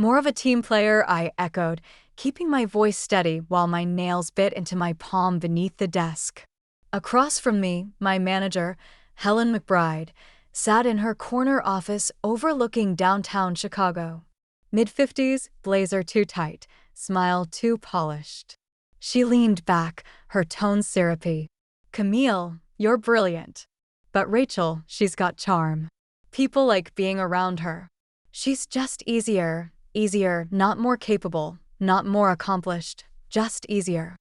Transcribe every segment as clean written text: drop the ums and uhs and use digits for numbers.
More of a team player, I echoed, keeping my voice steady while my nails bit into my palm beneath the desk. Across from me, my manager, Helen McBride, sat in her corner office overlooking downtown Chicago. Mid-50s, blazer too tight, smile too polished. She leaned back, her tone syrupy. "Camille, you're brilliant. But Rachel, she's got charm. People like being around her. She's just easier, not more capable, not more accomplished, just easier."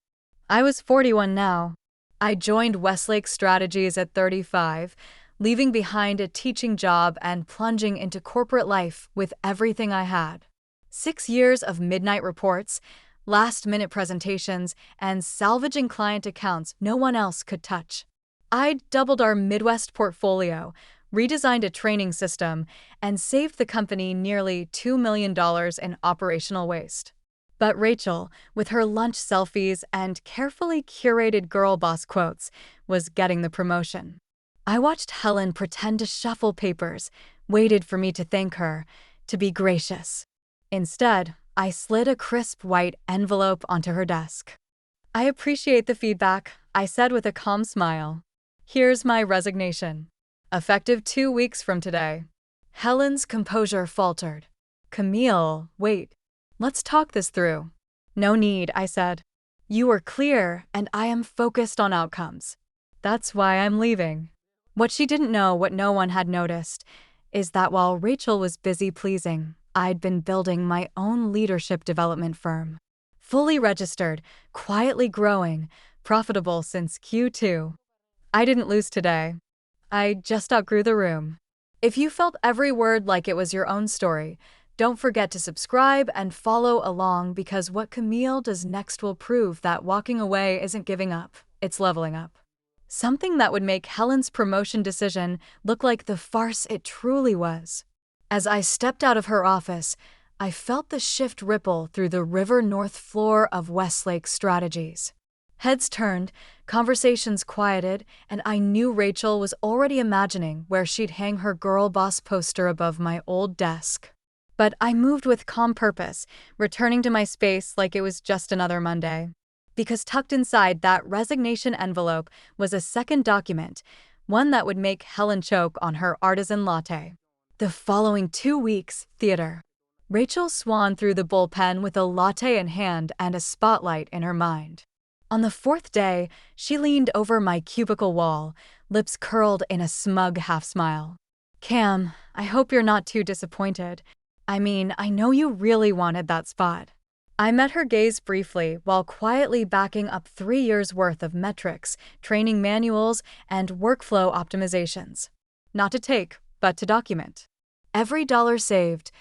I was 41 now. I joined Westlake Strategies at 35, leaving behind a teaching job and plunging into corporate life with everything I had. 6 years of midnight reports, last-minute presentations, and salvaging client accounts no one else could touch. I'd doubled our Midwest portfolio, redesigned a training system, and saved the company nearly $2 million in operational waste. But Rachel, with her lunch selfies and carefully curated girl boss quotes, was getting the promotion. I watched Helen pretend to shuffle papers, waited for me to thank her, to be gracious. Instead, I slid a crisp white envelope onto her desk. "I appreciate the feedback," I said with a calm smile. "Here's my resignation. Effective 2 weeks from today." Helen's composure faltered. "Camille, wait. Let's talk this through." "No need," I said. "You were clear, and I am focused on outcomes. That's why I'm leaving." What she didn't know, what no one had noticed, is that while Rachel was busy pleasing, I'd been building my own leadership development firm. Fully registered, quietly growing, profitable since Q2. I didn't lose today. I just outgrew the room. If you felt every word like it was your own story, don't forget to subscribe and follow along, because what Camille does next will prove that walking away isn't giving up, it's leveling up. Something that would make Helen's promotion decision look like the farce it truly was. As I stepped out of her office, I felt the shift ripple through the river north floor of Westlake Strategies. Heads turned, conversations quieted, and I knew Rachel was already imagining where she'd hang her girl boss poster above my old desk. But I moved with calm purpose, returning to my space like it was just another Monday. Because tucked inside that resignation envelope was a second document, one that would make Helen choke on her artisan latte. The following 2 weeks, theater. Rachel swanned through the bullpen with a latte in hand and a spotlight in her mind. On the 4th day, she leaned over my cubicle wall, lips curled in a smug half-smile. "Cam, I hope you're not too disappointed. I mean, I know you really wanted that spot." I met her gaze briefly while quietly backing up 3 years' worth of metrics, training manuals, and workflow optimizations. Not to take, but to document. Every dollar saved,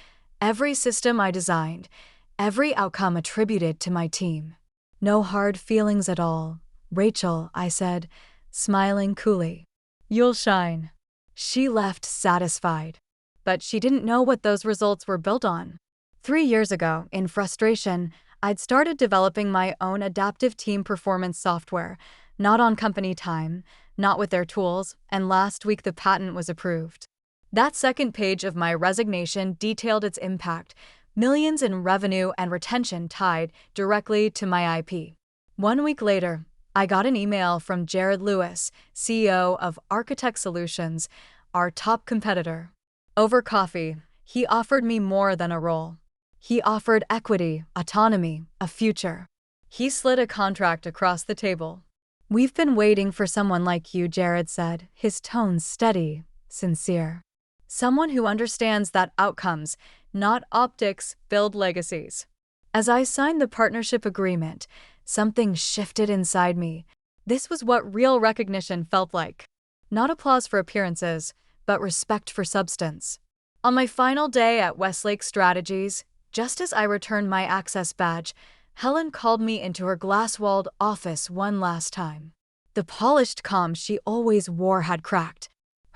every system I designed, every outcome attributed to my team. "No hard feelings at all, Rachel," I said, smiling coolly. "You'll shine." She left satisfied. But she didn't know what those results were built on. 3 years ago, in frustration, I'd started developing my own adaptive team performance software, not on company time, not with their tools, and last week the patent was approved. That second page of my resignation detailed its impact, millions in revenue and retention tied directly to my IP. 1 week later, I got an email from Jared Lewis, CEO of Architect Solutions, our top competitor. Over coffee, he offered me more than a role. He offered equity, autonomy, a future. He slid a contract across the table. "We've been waiting for someone like you," Jared said, his tone steady, sincere. "Someone who understands that outcomes, not optics, build legacies." As I signed the partnership agreement, something shifted inside me. This was what real recognition felt like. Not applause for appearances, but respect for substance. On my final day at Westlake Strategies, just as I returned my access badge, Helen called me into her glass-walled office one last time. The polished calm she always wore had cracked.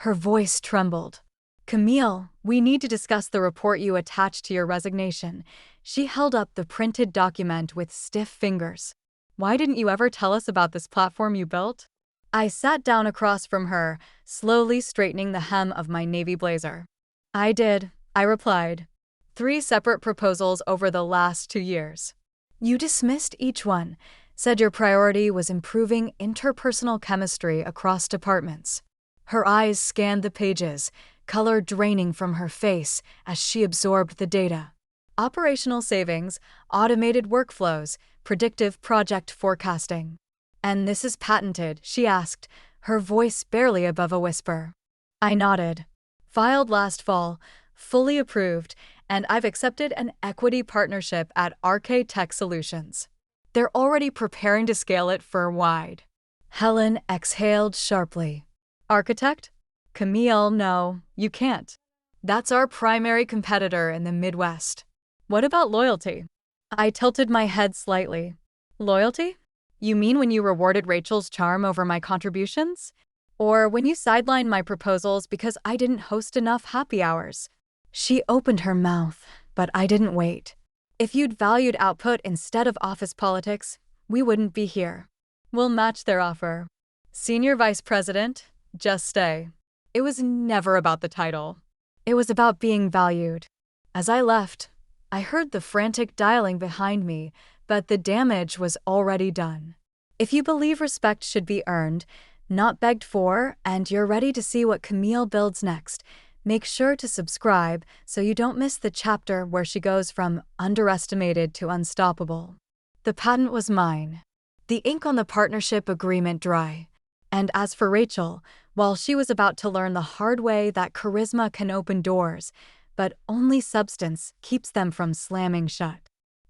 Her voice trembled. "Camille, we need to discuss the report you attached to your resignation." She held up the printed document with stiff fingers. "Why didn't you ever tell us about this platform you built?" I sat down across from her, slowly straightening the hem of my navy blazer. "I did," I replied. 3 separate proposals over the last 2 years. You dismissed each one, said your priority was improving interpersonal chemistry across departments. Her eyes scanned the pages, color draining from her face as she absorbed the data. Operational savings, automated workflows, predictive project forecasting. And this is patented, she asked, her voice barely above a whisper. I nodded. Filed last fall, fully approved, and I've accepted an equity partnership at RK Tech Solutions. They're already preparing to scale it firm-wide. Helen exhaled sharply. Architect? Camille, no, you can't. That's our primary competitor in the Midwest. What about loyalty? I tilted my head slightly. Loyalty? You mean when you rewarded Rachel's charm over my contributions? Or when you sidelined my proposals because I didn't host enough happy hours? She opened her mouth, but I didn't wait. If you'd valued output instead of office politics, we wouldn't be here. We'll match their offer. Senior Vice President, just stay. It was never about the title. It was about being valued. As I left, I heard the frantic dialing behind me, but the damage was already done. If you believe respect should be earned, not begged for, and you're ready to see what Camille builds next, make sure to subscribe so you don't miss the chapter where she goes from underestimated to unstoppable. The patent was mine. The ink on the partnership agreement dry. And as for Rachel, while she was about to learn the hard way that charisma can open doors, but only substance keeps them from slamming shut.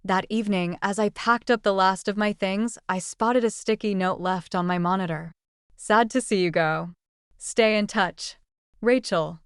That evening, as I packed up the last of my things, I spotted a sticky note left on my monitor. Sad to see you go. Stay in touch. Rachel.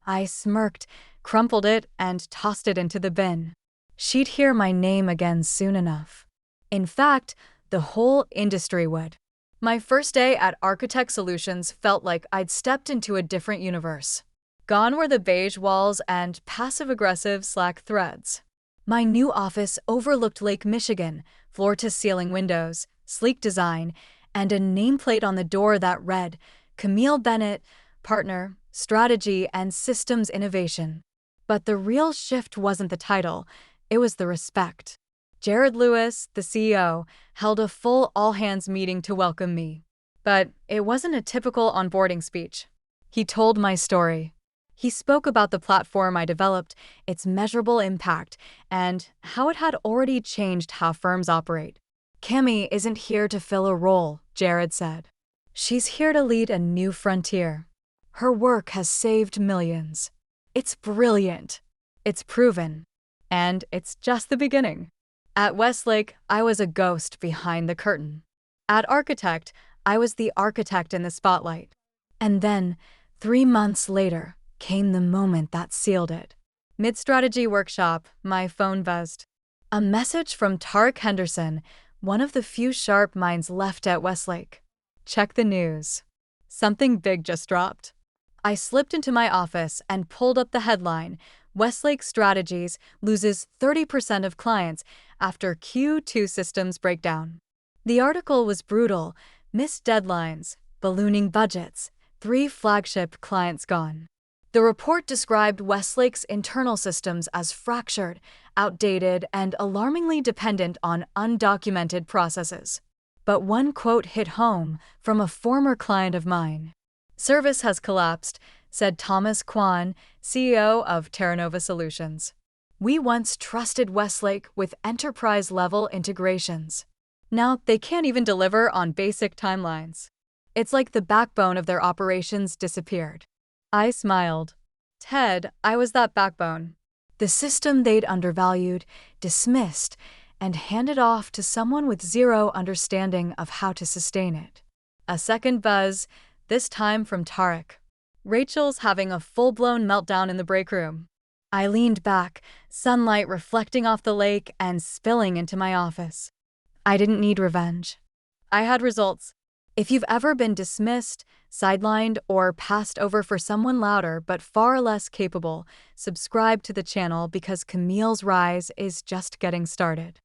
I smirked, crumpled it, and tossed it into the bin. She'd hear my name again soon enough. In fact, the whole industry would. My first day at Architect Solutions felt like I'd stepped into a different universe. Gone were the beige walls and passive-aggressive Slack threads. My new office overlooked Lake Michigan, floor-to-ceiling windows, sleek design, and a nameplate on the door that read, Camille Bennett, Partner, Strategy and Systems Innovation. But the real shift wasn't the title, it was the respect. Jared Lewis, the CEO, held a full all-hands meeting to welcome me. But it wasn't a typical onboarding speech. He told my story. He spoke about the platform I developed, its measurable impact, and how it had already changed how firms operate. Cami isn't here to fill a role, Jared said. She's here to lead a new frontier. Her work has saved millions. It's brilliant. It's proven. And it's just the beginning. At Westlake, I was a ghost behind the curtain. At Architect, I was the architect in the spotlight. And then, 3 months later, came the moment that sealed it. Mid-strategy workshop, my phone buzzed. A message from Tarek Henderson, one of the few sharp minds left at Westlake. Check the news. Something big just dropped. I slipped into my office and pulled up the headline, Westlake Strategies loses 30% of clients after Q2 systems breakdown. The article was brutal, missed deadlines, ballooning budgets, 3 flagship clients gone. The report described Westlake's internal systems as fractured, outdated, and alarmingly dependent on undocumented processes. But one quote hit home from a former client of mine. Service has collapsed, said Thomas Kwan, CEO of Terranova Solutions. We once trusted Westlake with enterprise-level integrations. Now they can't even deliver on basic timelines. It's like the backbone of their operations disappeared. I smiled. Ted, I was that backbone. The system they'd undervalued, dismissed, and handed off to someone with zero understanding of how to sustain it. A second buzz, this time from Tarek. Rachel's having a full-blown meltdown in the break room. I leaned back, sunlight reflecting off the lake and spilling into my office. I didn't need revenge. I had results. If you've ever been dismissed, sidelined, or passed over for someone louder but far less capable, subscribe to the channel because Camille's rise is just getting started.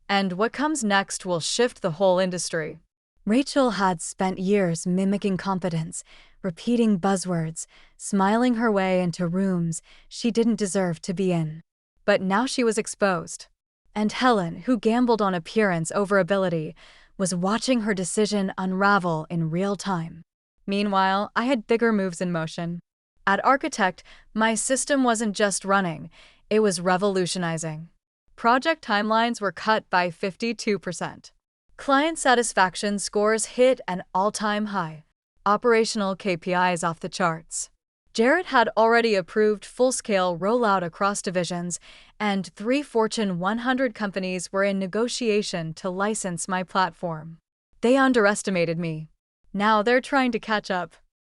And what comes next will shift the whole industry. Rachel had spent years mimicking confidence, repeating buzzwords, smiling her way into rooms she didn't deserve to be in. but now she was exposed. And Helen, who gambled on appearance over ability, was watching her decision unravel in real time. Meanwhile, I had bigger moves in motion. At Architect, my system wasn't just running, it was revolutionizing. Project timelines were cut by 52%. Client satisfaction scores hit an all-time high. Operational KPIs off the charts. Jared had already approved full-scale rollout across divisions, and 3 Fortune 100 companies were in negotiation to license my platform. They underestimated me. Now they're trying to catch up.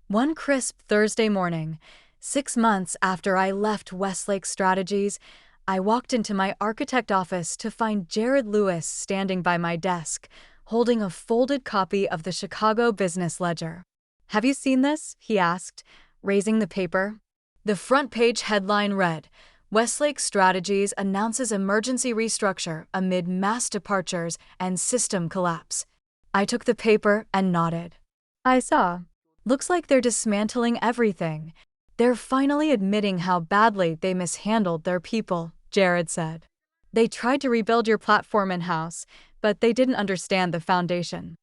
One crisp Thursday morning, 6 months after I left Westlake Strategies, I walked into my architect office to find Jared Lewis standing by my desk, holding a folded copy of the Chicago Business Ledger. "Have you seen this?" he asked, raising the paper. The front page headline read, "Westlake Strategies announces emergency restructure amid mass departures and system collapse." I took the paper and nodded. "I saw. Looks like they're dismantling everything. They're finally admitting how badly they mishandled their people," Jared said. "They tried to rebuild your platform in-house, but they didn't understand the foundation."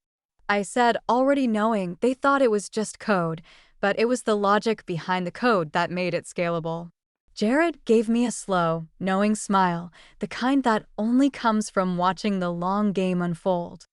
I said, already knowing they thought it was just code, but it was the logic behind the code that made it scalable. Jared gave me a slow, knowing smile, the kind that only comes from watching the long game unfold.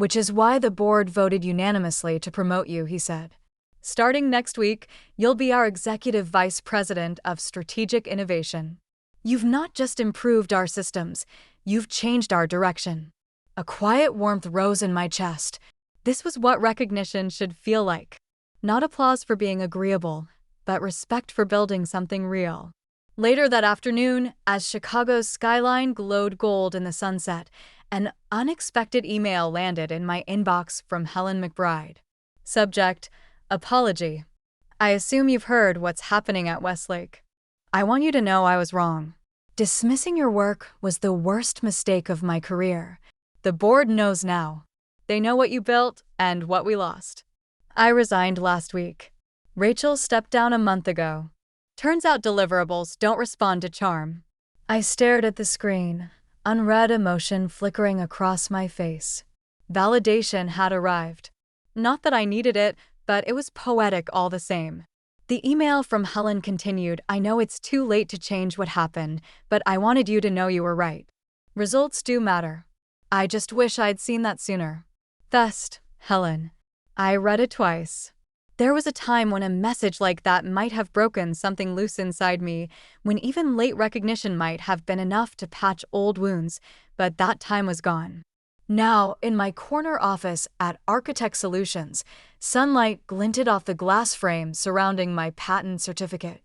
"Which is why the board voted unanimously to promote you," he said. "Starting next week, you'll be our Executive Vice President of Strategic Innovation. You've not just improved our systems, you've changed our direction." A quiet warmth rose in my chest. This was what recognition should feel like. Not applause for being agreeable, but respect for building something real. Later that afternoon, as Chicago's skyline glowed gold in the sunset, an unexpected email landed in my inbox from Helen McBride. Subject: Apology. "I assume you've heard what's happening at Westlake. I want you to know I was wrong. Dismissing your work was the worst mistake of my career. The board knows now. They know what you built and what we lost. I resigned last week. Rachel stepped down a month ago. Turns out deliverables don't respond to charm." I stared at the screen, unread emotion flickering across my face. Validation had arrived. Not that I needed it, but it was poetic all the same. The email from Helen continued, "I know it's too late to change what happened, but I wanted you to know you were right. Results do matter. I just wish I'd seen that sooner. Best, Helen." I read it twice. There was a time when a message like that might have broken something loose inside me, when even late recognition might have been enough to patch old wounds, but that time was gone. Now, in my corner office at Architect Solutions, sunlight glinted off the glass frame surrounding my patent certificate.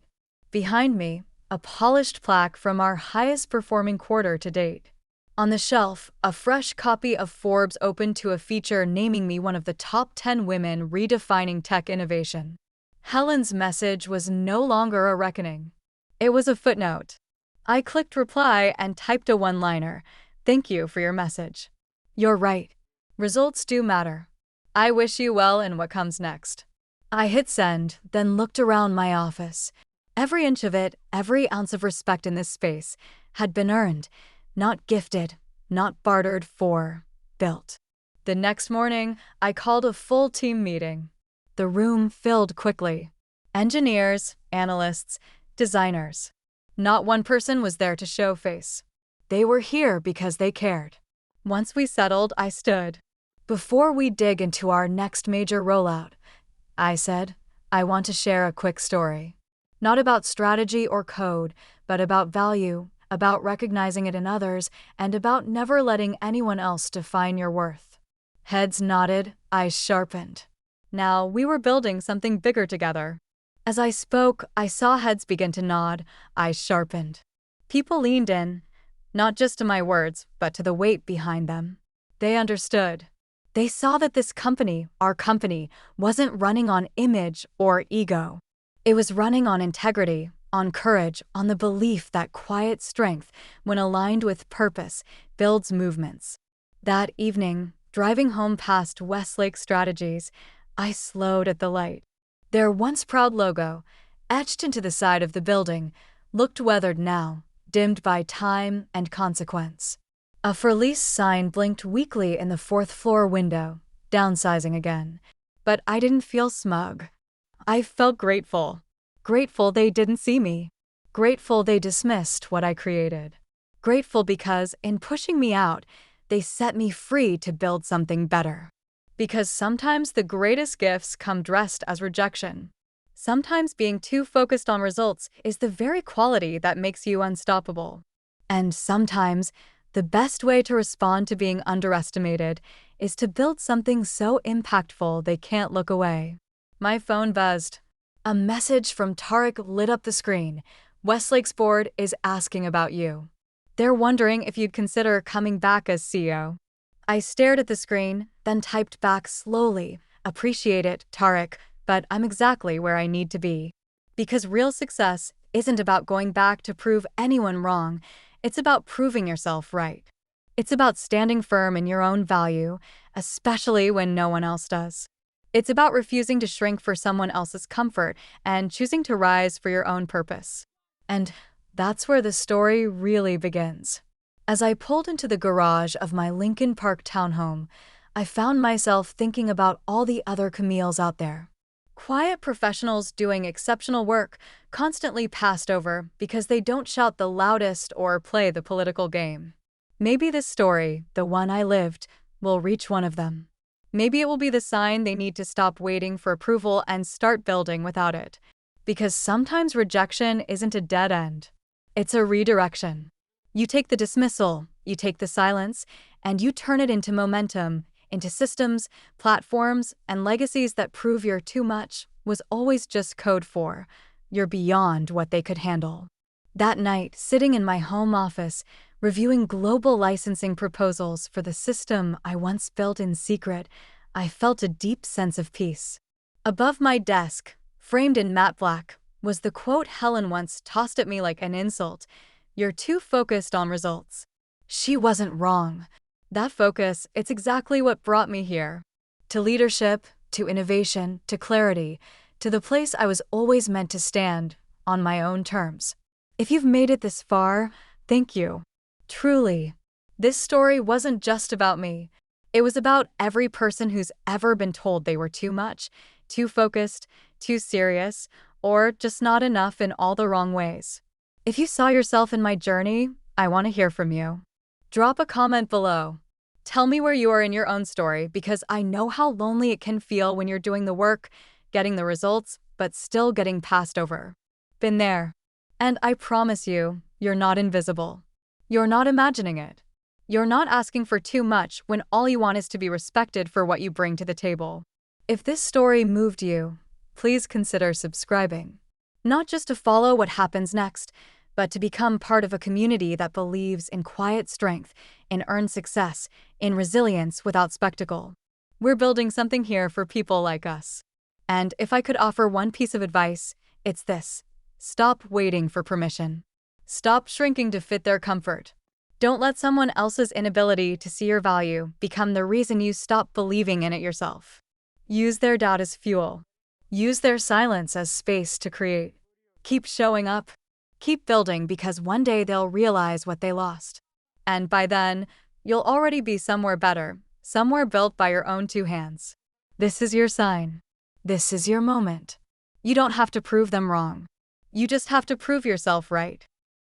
Behind me, a polished plaque from our highest-performing quarter to date. On the shelf, a fresh copy of Forbes opened to a feature naming me one of the top 10 women redefining tech innovation. Helen's message was no longer a reckoning. It was a footnote. I clicked reply and typed a one-liner. "Thank you for your message. You're right. Results do matter. I wish you well in what comes next." I hit send, then looked around my office. Every inch of it, every ounce of respect in this space, had been earned. Not gifted, not bartered for, built. The next morning, I called a full team meeting. The room filled quickly. Engineers, analysts, designers. Not one person was there to show face. They were here because they cared. Once we settled, I stood. "Before we dig into our next major rollout," I said, "I want to share a quick story. Not about strategy or code, but about value, about recognizing it in others, and about never letting anyone else define your worth." Heads nodded, eyes sharpened. Now we were building something bigger together. As I spoke, I saw heads begin to nod, eyes sharpened. People leaned in, not just to my words, but to the weight behind them. They understood. They saw that this company, our company, wasn't running on image or ego. It was running on integrity, on courage, on the belief that quiet strength, when aligned with purpose, builds movements. That evening, driving home past Westlake Strategies, I slowed at the light. Their once proud logo, etched into the side of the building, looked weathered now, dimmed by time and consequence. A for lease sign blinked weakly in the fourth floor window, downsizing again. But I didn't feel smug. I felt grateful. Grateful they didn't see me. Grateful they dismissed what I created. Grateful because, in pushing me out, they set me free to build something better. Because sometimes the greatest gifts come dressed as rejection. Sometimes being too focused on results is the very quality that makes you unstoppable. And sometimes, the best way to respond to being underestimated is to build something so impactful they can't look away. My phone buzzed. A message from Tarek lit up the screen. Westlake's board is asking about you. They're wondering if you'd consider coming back as CEO. I stared at the screen, then typed back slowly. Appreciate it, Tarek, but I'm exactly where I need to be. Because real success isn't about going back to prove anyone wrong. It's about proving yourself right. It's about standing firm in your own value, especially when no one else does. It's about refusing to shrink for someone else's comfort and choosing to rise for your own purpose. And that's where the story really begins. As I pulled into the garage of my Lincoln Park townhome, I found myself thinking about all the other Camille's out there. Quiet professionals doing exceptional work, constantly passed over because they don't shout the loudest or play the political game. Maybe this story, the one I lived, will reach one of them. Maybe it will be the sign they need to stop waiting for approval and start building without it. Because sometimes rejection isn't a dead end. It's a redirection. You take the dismissal, you take the silence, and you turn it into momentum, into systems, platforms, and legacies that prove your too much was always just code for you're beyond what they could handle. That night, sitting in my home office, reviewing global licensing proposals for the system I once built in secret, I felt a deep sense of peace. Above my desk, framed in matte black, was the quote Helen once tossed at me like an insult: "You're too focused on results." She wasn't wrong. That focus, it's exactly what brought me here. To leadership, to innovation, to clarity, to the place I was always meant to stand, on my own terms. If you've made it this far, thank you. Truly. This story wasn't just about me. It was about every person who's ever been told they were too much, too focused, too serious, or just not enough in all the wrong ways. If you saw yourself in my journey, I want to hear from you. Drop a comment below. Tell me where you are in your own story, because I know how lonely it can feel when you're doing the work, getting the results, but still getting passed over. Been there. And I promise you, you're not invisible. You're not imagining it. You're not asking for too much when all you want is to be respected for what you bring to the table. If this story moved you, please consider subscribing. Not just to follow what happens next, but to become part of a community that believes in quiet strength, in earned success, in resilience without spectacle. We're building something here for people like us. And if I could offer one piece of advice, it's this: stop waiting for permission. Stop shrinking to fit their comfort. Don't let someone else's inability to see your value become the reason you stop believing in it yourself. Use their doubt as fuel. Use their silence as space to create. Keep showing up. Keep building, because one day they'll realize what they lost. And by then, you'll already be somewhere better, somewhere built by your own two hands. This is your sign. This is your moment. You don't have to prove them wrong. You just have to prove yourself right.